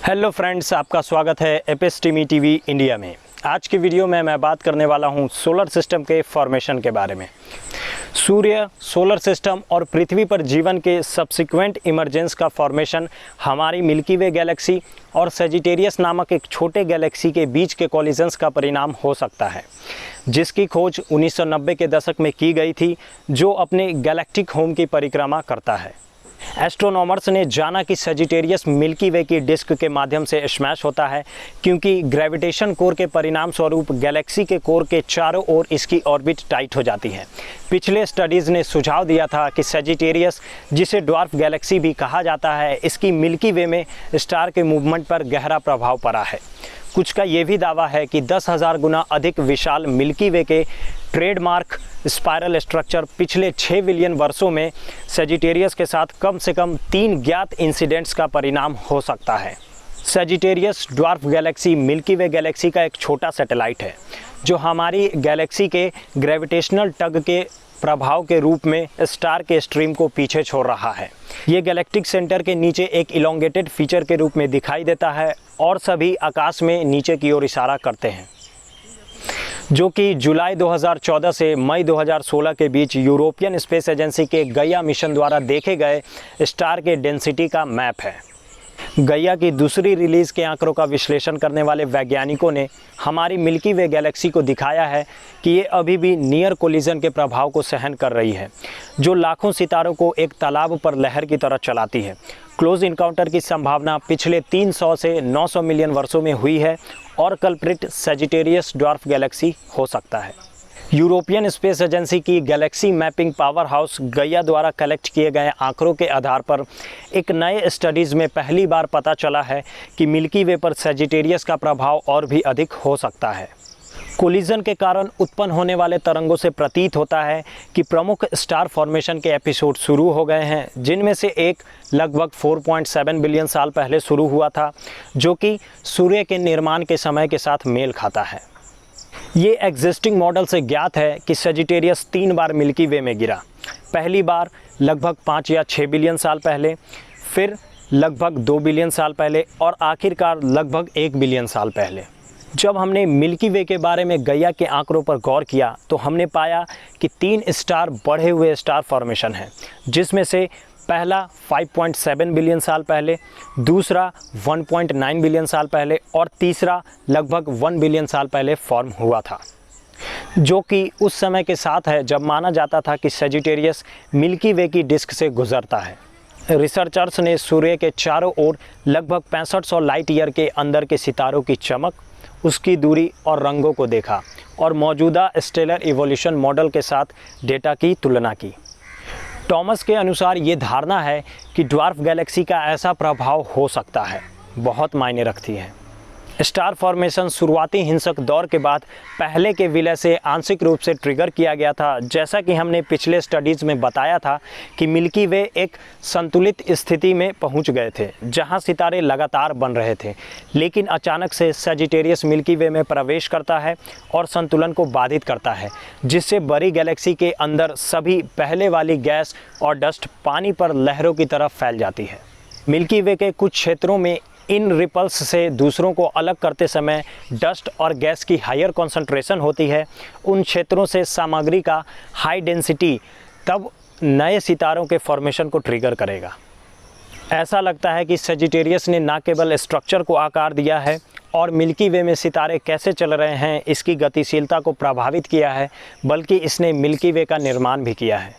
Hello friends, आपका स्वागत है एपिस्टेमी टीवी इंडिया में। आज की वीडियो में मैं बात करने वाला हूं सोलर सिस्टम के फॉर्मेशन के बारे में। सूर्य, सोलर सिस्टम और पृथ्वी पर जीवन के सब्सिक्वेंट इमरजेंस का फॉर्मेशन हमारी मिल्की वे गैलेक्सी और सेजिटेरियस नामक एक छोटे गैलेक्सी के बीच के कॉलिजन्स का परिणाम हो सकता है, जिसकी खोज 1990 के दशक में की गई थी, जो अपने गैलेक्टिक होम की परिक्रमा करता है। एस्ट्रोनॉमर्स ने जाना कि सेजिटेरियस मिल्की वे की डिस्क के माध्यम से स्मैश होता है, क्योंकि ग्रेविटेशन कोर के परिणाम स्वरूप गैलेक्सी के कोर के चारों ओर इसकी ऑर्बिट टाइट हो जाती है। पिछले स्टडीज़ ने सुझाव दिया था कि सेजिटेरियस, जिसे ड्वार्फ गैलेक्सी भी कहा जाता है, इसकी मिल्की वे में स्टार के मूवमेंट पर गहरा प्रभाव पड़ा है। कुछ का ये भी दावा है कि 10,000 गुना अधिक विशाल मिल्की वे के ट्रेडमार्क स्पाइरल स्ट्रक्चर पिछले 6 बिलियन वर्षों में सेजिटेरियस के साथ कम से कम 3 ज्ञात इंसिडेंट्स का परिणाम हो सकता है। सेजिटेरियस ड्वार्फ गैलेक्सी मिल्की वे गैलेक्सी का एक छोटा सैटेलाइट है, जो हमारी गैलेक्सी के ग्रेविटेशनल टग के प्रभाव के रूप में स्टार के स्ट्रीम को पीछे छोड़ रहा है। ये गैलेक्टिक सेंटर के नीचे एक इलोंगेटेड फीचर के रूप में दिखाई देता है और सभी आकाश में नीचे की ओर इशारा करते हैं, जो कि जुलाई 2014 से मई 2016 के बीच यूरोपियन स्पेस एजेंसी के गैया मिशन द्वारा देखे गए स्टार के डेंसिटी का मैप है। गैया की दूसरी रिलीज़ के आंकड़ों का विश्लेषण करने वाले वैज्ञानिकों ने हमारी मिल्की वे गैलेक्सी को दिखाया है कि ये अभी भी नियर कोलिजन के प्रभाव को सहन कर रही है, जो लाखों सितारों को एक तालाब पर लहर की तरह चलाती है। क्लोज इनकाउंटर की संभावना पिछले 300 से 900 मिलियन वर्षों में हुई है और कल्प्रिट सेजिटेरियस ड्वार्फ गैलेक्सी हो सकता है। यूरोपियन स्पेस एजेंसी की गैलेक्सी मैपिंग पावर हाउस गैया द्वारा कलेक्ट किए गए आंकड़ों के आधार पर एक नए स्टडीज़ में पहली बार पता चला है कि मिल्की वे पर सेजिटेरियस का प्रभाव और भी अधिक हो सकता है। कोलिजन के कारण उत्पन्न होने वाले तरंगों से प्रतीत होता है कि प्रमुख स्टार फॉर्मेशन के एपिसोड शुरू हो गए हैं, जिनमें से एक लगभग 4.7 बिलियन साल पहले शुरू हुआ था, जो कि सूर्य के निर्माण के समय के साथ मेल खाता है। ये एग्जिस्टिंग मॉडल से ज्ञात है कि सेजिटेरियस 3 बार मिल्की वे में गिरा। पहली बार लगभग 5 या 6 बिलियन साल पहले, फिर लगभग 2 बिलियन साल पहले और आखिरकार लगभग 1 बिलियन साल पहले। जब हमने मिल्की वे के बारे में गैया के आंकड़ों पर गौर किया तो हमने पाया कि 3 स्टार बढ़े हुए स्टार फॉर्मेशन हैं, जिसमें से पहला 5.7 बिलियन साल पहले, दूसरा 1.9 बिलियन साल पहले और तीसरा लगभग 1 बिलियन साल पहले फॉर्म हुआ था, जो कि उस समय के साथ है जब माना जाता था कि सेजिटेरियस मिल्की वे की डिस्क से गुजरता है। रिसर्चर्स ने सूर्य के चारों ओर लगभग 6500 लाइट ईयर के अंदर के सितारों की चमक, उसकी दूरी और रंगों को देखा और मौजूदा स्टेलर इवोल्यूशन मॉडल के साथ डेटा की तुलना की। टॉमस के अनुसार ये धारणा है कि ड्वार्फ गैलेक्सी का ऐसा प्रभाव हो सकता है बहुत मायने रखती है। स्टार फॉर्मेशन शुरुआती हिंसक दौर के बाद पहले के विलय से आंशिक रूप से ट्रिगर किया गया था। जैसा कि हमने पिछले स्टडीज़ में बताया था कि मिल्की वे एक संतुलित स्थिति में पहुंच गए थे, जहां सितारे लगातार बन रहे थे, लेकिन अचानक से सेजिटेरियस मिल्की वे में प्रवेश करता है और संतुलन को बाधित करता है, जिससे बड़ी गैलेक्सी के अंदर सभी पहले वाली गैस और डस्ट पानी पर लहरों की तरफ फैल जाती है। मिल्की वे के कुछ क्षेत्रों में इन रिपल्स से दूसरों को अलग करते समय डस्ट और गैस की हायर कॉन्सेंट्रेशन होती है। उन क्षेत्रों से सामग्री का हाई डेंसिटी तब नए सितारों के फॉर्मेशन को ट्रिगर करेगा। ऐसा लगता है कि सेजिटेरियस ने न केवल स्ट्रक्चर को आकार दिया है और मिल्की वे में सितारे कैसे चल रहे हैं इसकी गतिशीलता को प्रभावित किया है, बल्कि इसने मिल्की वे का निर्माण भी किया है।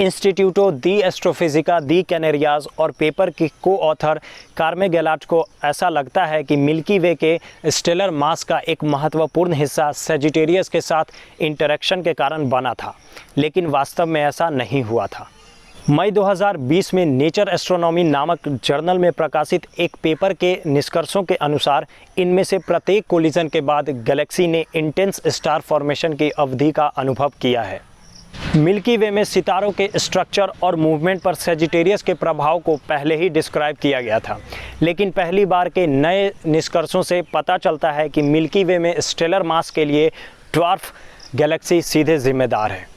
इंस्टीट्यूटो दी एस्ट्रोफिजिका दी कैनेरियाज और पेपर की को ऑथर कार्मे गैलाट को ऐसा लगता है कि मिल्की वे के स्टेलर मास का एक महत्वपूर्ण हिस्सा सेजिटेरियस के साथ इंटरेक्शन के कारण बना था, लेकिन वास्तव में ऐसा नहीं हुआ था। मई 2020 में नेचर एस्ट्रोनॉमी नामक जर्नल में प्रकाशित एक पेपर के निष्कर्षों के अनुसार इनमें से प्रत्येक कोलिजन के बाद गैलेक्सी ने इंटेंस स्टार फॉर्मेशन की अवधि का अनुभव किया है। मिल्की वे में सितारों के स्ट्रक्चर और मूवमेंट पर सेजिटेरियस के प्रभाव को पहले ही डिस्क्राइब किया गया था, लेकिन पहली बार के नए निष्कर्षों से पता चलता है कि मिल्की वे में स्टेलर मास के लिए ड्वार्फ गैलेक्सी सीधे जिम्मेदार है।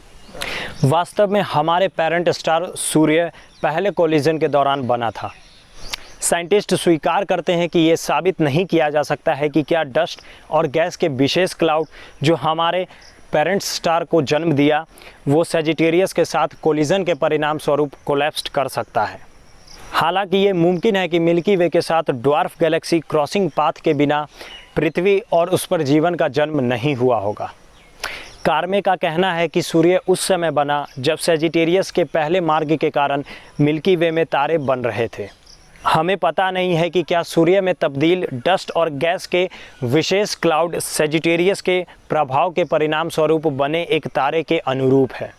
वास्तव में हमारे पेरेंट स्टार सूर्य पहले कोलिजन के दौरान बना था। साइंटिस्ट स्वीकार करते हैं कि ये साबित नहीं किया जा सकता है कि क्या डस्ट और गैस के विशेष क्लाउड जो हमारे पेरेंट्स स्टार को जन्म दिया वो सैजिटेरियस के साथ कोलिजन के परिणाम स्वरूप कोलैप्स कर सकता है। हालांकि ये मुमकिन है कि मिल्की वे के साथ ड्वार्फ गैलेक्सी क्रॉसिंग पाथ के बिना पृथ्वी और उस पर जीवन का जन्म नहीं हुआ होगा। कार्मे का कहना है कि सूर्य उस समय बना जब सैजिटेरियस के पहले मार्ग के कारण मिल्की वे में तारे बन रहे थे। हमें पता नहीं है कि क्या सूर्य में तब्दील डस्ट और गैस के विशेष क्लाउड सैजिटेरियस के प्रभाव के परिणाम स्वरूप बने एक तारे के अनुरूप है।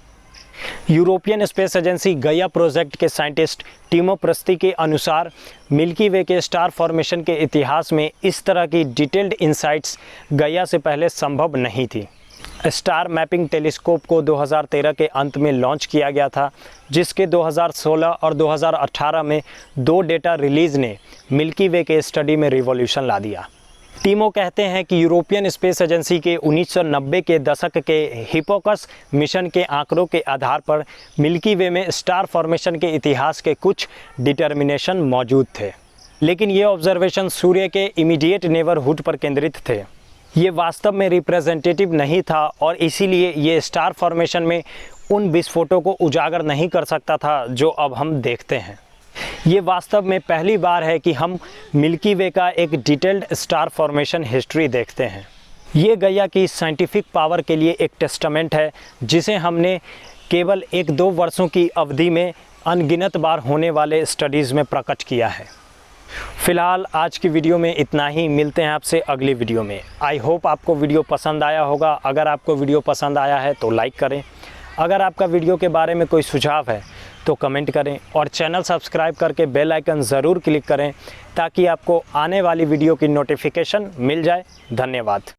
यूरोपियन स्पेस एजेंसी गैया प्रोजेक्ट के साइंटिस्ट टीमो प्रस्ती के अनुसार मिल्की वे के स्टार फॉर्मेशन के इतिहास में इस तरह की डिटेल्ड इंसाइट्स गैया से पहले संभव नहीं थी। स्टार मैपिंग टेलीस्कोप को 2013 के अंत में लॉन्च किया गया था, जिसके 2016 और 2018 में 2 डेटा रिलीज़ ने मिल्की वे के स्टडी में रिवॉल्यूशन ला दिया। टीमो कहते हैं कि यूरोपियन स्पेस एजेंसी के 1990 के दशक के हिपोकस मिशन के आंकड़ों के आधार पर मिल्की वे में स्टार फॉर्मेशन के इतिहास के कुछ डिटर्मिनेशन मौजूद थे, लेकिन ये ऑब्जर्वेशन सूर्य के इमीडिएट नेबरहुड पर केंद्रित थे। ये वास्तव में रिप्रेजेंटेटिव नहीं था और इसीलिए ये स्टार फॉर्मेशन में उन विस्फोटों को उजागर नहीं कर सकता था जो अब हम देखते हैं। ये वास्तव में पहली बार है कि हम मिल्की वे का एक डिटेल्ड स्टार फॉर्मेशन हिस्ट्री देखते हैं। ये गैया की साइंटिफिक पावर के लिए एक टेस्टामेंट है जिसे हमने केवल 1-2 वर्षों की अवधि में अनगिनत बार होने वाले स्टडीज़ में प्रकट किया है। फिलहाल आज की वीडियो में इतना ही। मिलते हैं आपसे अगली वीडियो में। आई होप आपको वीडियो पसंद आया होगा। अगर आपको वीडियो पसंद आया है तो लाइक करें। अगर आपका वीडियो के बारे में कोई सुझाव है तो कमेंट करें और चैनल सब्सक्राइब करके बेल आइकन ज़रूर क्लिक करें ताकि आपको आने वाली वीडियो की नोटिफिकेशन मिल जाए। धन्यवाद।